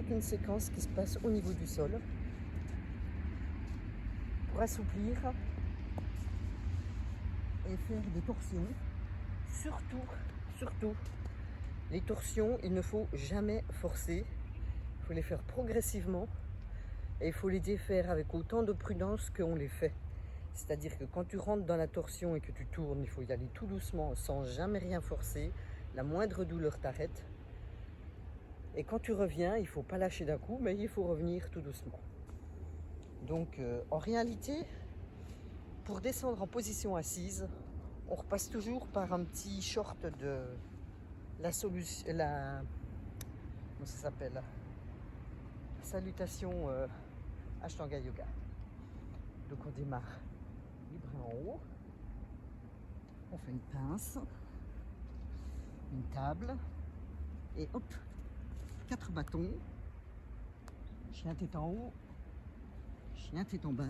toute une séquence qui se passe au niveau du sol pour assouplir et faire des torsions. Surtout, les torsions, il ne faut jamais forcer. Il faut les faire progressivement et il faut les défaire avec autant de prudence qu'on les fait. C'est-à-dire que quand tu rentres dans la torsion et que tu tournes, il faut y aller tout doucement sans jamais rien forcer. La moindre douleur t'arrête. Et quand tu reviens, il ne faut pas lâcher d'un coup, mais il faut revenir tout doucement. Donc en réalité, pour descendre en position assise, on repasse toujours par un petit short de la solution, comment ça s'appelle, salutation Ashtanga Yoga. Donc on démarre les bras en haut, on fait une pince, une table, et hop, 4 bâtons, chien tête en haut, chien tête en bas.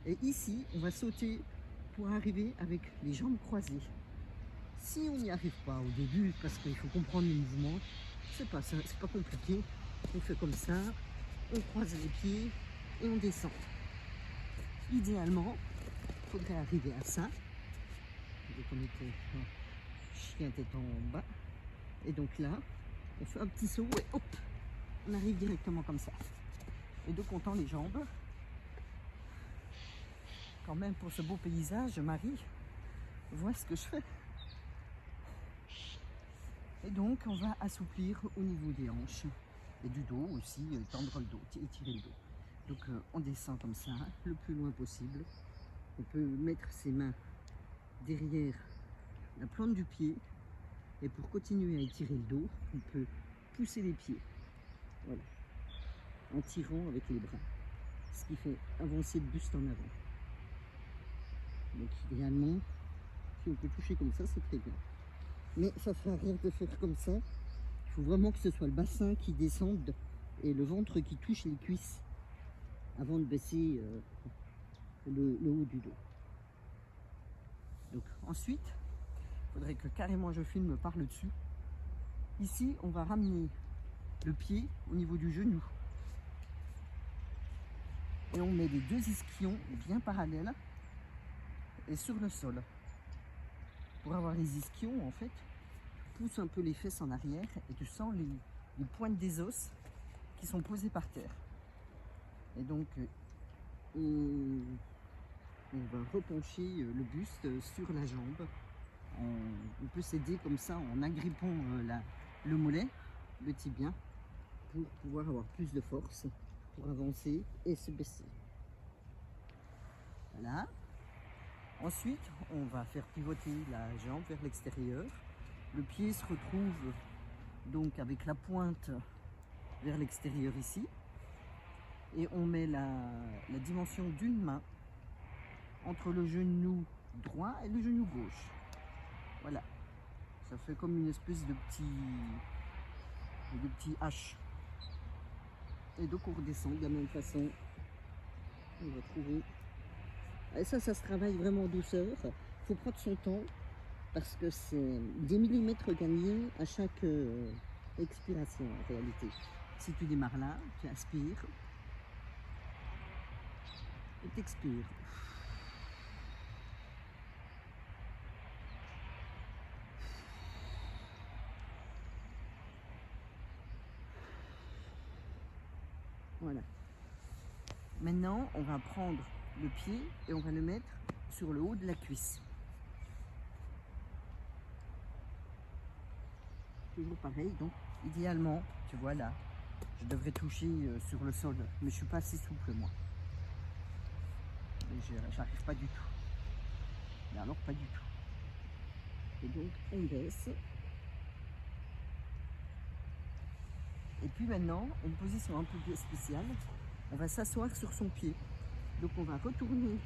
Et ici, on va sauter pour arriver avec les jambes croisées. Si on n'y arrive pas au début, parce qu'il faut comprendre le mouvement, c'est pas compliqué. On fait comme ça, on croise les pieds et on descend. Idéalement, il faudrait arriver à ça. Donc on était chien tête en bas. Et donc là, on fait un petit saut et hop, on arrive directement comme ça. Et donc on tend les jambes. Quand même, pour ce beau paysage, Marie voit ce que je fais. Et donc on va assouplir au niveau des hanches et du dos aussi, tendre le dos, étirer le dos. Donc on descend comme ça, le plus loin possible. On peut mettre ses mains derrière la plante du pied. Et pour continuer à étirer le dos, on peut pousser les pieds. Voilà. En tirant avec les bras. Ce qui fait avancer le buste en avant. Donc idéalement, si on peut toucher comme ça, c'est très bien. Mais ça ne sert à rien de faire comme ça. Il faut vraiment que ce soit le bassin qui descende et le ventre qui touche les cuisses avant de baisser le haut du dos. Donc ensuite, il faudrait que carrément je filme par le dessus. Ici, on va ramener le pied au niveau du genou. Et on met les 2 ischions bien parallèles et sur le sol. Pour avoir les ischions, en fait, tu pousses un peu les fesses en arrière et tu sens les pointes des os qui sont posées par terre. Et donc, on va repencher le buste sur la jambe. On peut s'aider comme ça en agrippant le mollet, le tibia, pour pouvoir avoir plus de force pour avancer et se baisser. Voilà. Ensuite, on va faire pivoter la jambe vers l'extérieur. Le pied se retrouve donc avec la pointe vers l'extérieur ici. Et on met la dimension d'une main entre le genou droit et le genou gauche. Voilà. Ça fait comme une espèce de petit H. Et donc on redescend de la même façon. On va trouver. Et ça se travaille vraiment en douceur. Il faut prendre son temps parce que c'est des millimètres gagnés à chaque expiration en réalité. Si tu démarres là, tu inspires et tu expires. Voilà. Maintenant, on va prendre le pied et on va le mettre sur le haut de la cuisse. Toujours pareil, donc idéalement, tu vois là, je devrais toucher sur le sol, mais je suis pas assez souple moi. J'arrive pas du tout. Mais alors pas du tout. Et donc on baisse. Et puis maintenant, une position un peu spéciale, on va s'asseoir sur son pied. Donc on va retourner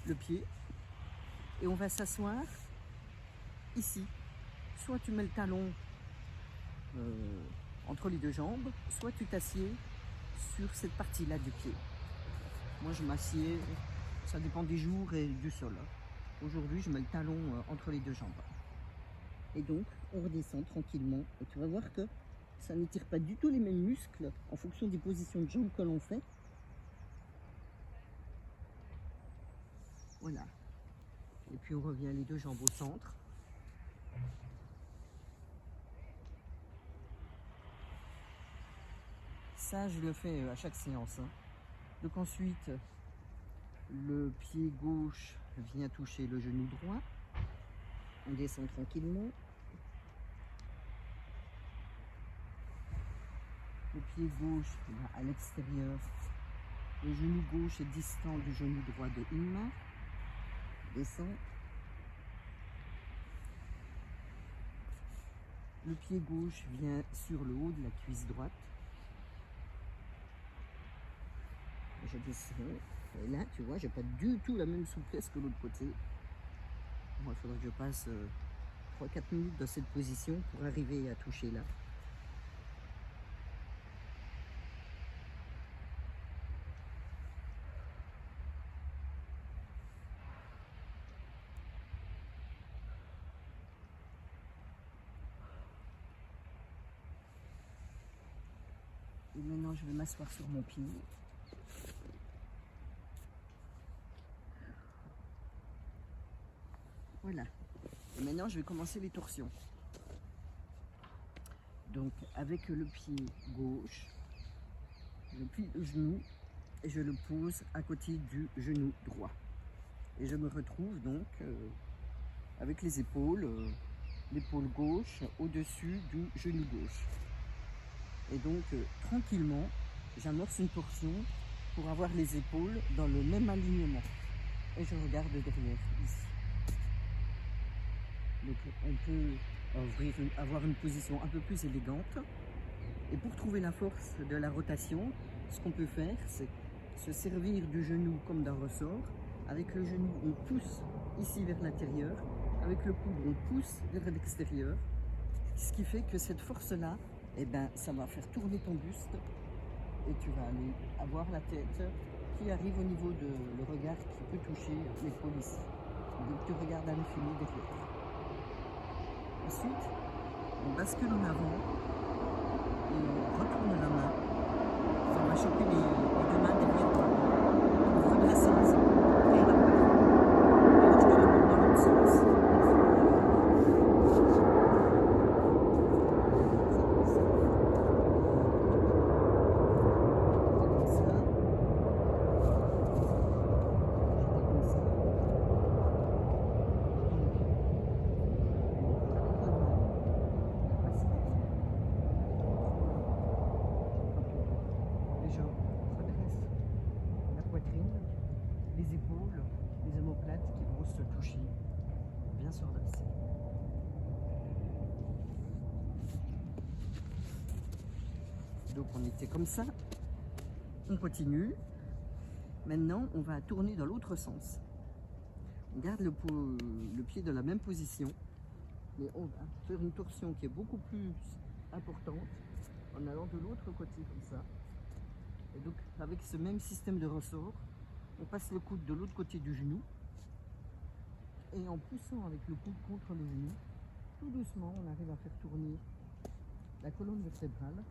le pied et on va s'asseoir ici. Soit tu mets le talon entre les 2 jambes, soit tu t'assieds sur cette partie-là du pied. Moi je m'assieds, ça dépend des jours et du sol. Aujourd'hui je mets le talon entre les 2 jambes. Et donc on redescend tranquillement et tu vas voir que Ça n'étire pas du tout les mêmes muscles en fonction des positions de jambes que l'on fait. Voilà. Et puis on revient les deux jambes au centre. Ça, je le fais à chaque séance, hein. Donc ensuite, le pied gauche vient toucher le genou droit. On descend tranquillement. Le pied gauche va à l'extérieur. Le genou gauche est distant du genou droit de une main. Descend. Le pied gauche vient sur le haut de la cuisse droite. Je descends. Et là, tu vois, j'ai pas du tout la même souplesse que l'autre côté. Moi, il faudrait que je passe 3-4 minutes dans cette position pour arriver à toucher là. Et maintenant, je vais m'asseoir sur mon pied. Voilà. Et maintenant, je vais commencer les torsions. Donc, avec le pied gauche, je plie le genou et je le pose à côté du genou droit. Et je me retrouve donc avec les épaules, l'épaule gauche au-dessus du genou gauche. Et donc, tranquillement, j'amorce une torsion pour avoir les épaules dans le même alignement. Et je regarde derrière, ici. Donc, on peut avoir une position un peu plus élégante. Et pour trouver la force de la rotation, ce qu'on peut faire, c'est se servir du genou comme d'un ressort. Avec le genou, on pousse ici vers l'intérieur. Avec le coude, on pousse vers l'extérieur. Ce qui fait que cette force-là, eh ben, ça va faire tourner ton buste et tu vas aller avoir la tête qui arrive au niveau de le regard qui peut toucher l'épaule ici. Donc tu regardes à l'infini derrière. Ensuite, on bascule en avant et on retourne la main. On va choper les deux mains derrière toi pour redresser les épaules vers la poitrine. Et là, je te le montre dans l'autre sens. Les épaules, les omoplates qui vont se toucher, bien se redresser. Donc on était comme ça, on continue. Maintenant on va tourner dans l'autre sens. On garde le pied dans la même position, mais on va faire une torsion qui est beaucoup plus importante en allant de l'autre côté comme ça. Et donc avec ce même système de ressort, on passe le coude de l'autre côté du genou et en poussant avec le coude contre le genou, tout doucement, on arrive à faire tourner la colonne vertébrale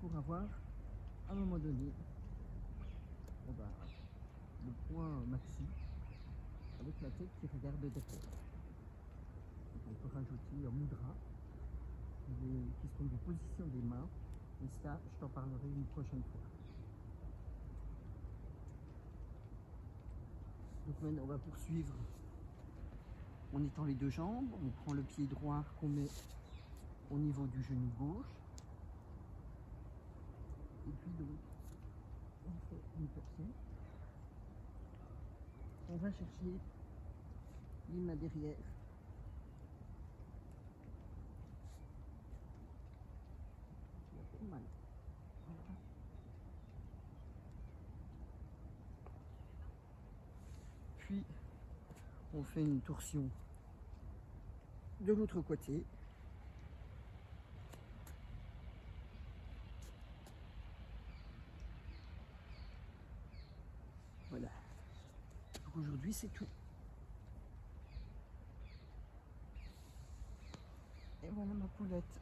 pour avoir, à un moment donné, le point maxi avec la tête qui regarde derrière. On peut rajouter un mudra qui sont des positions des mains, et ça, je t'en parlerai une prochaine fois. Donc maintenant on va poursuivre en étend les deux jambes, on prend le pied droit qu'on met au niveau du genou gauche. Et puis donc on fait une torsion. On va chercher les mains derrière. Ça fait mal. Voilà. Puis on fait une torsion de l'autre côté. Voilà. Donc aujourd'hui c'est tout. Et voilà ma poulette.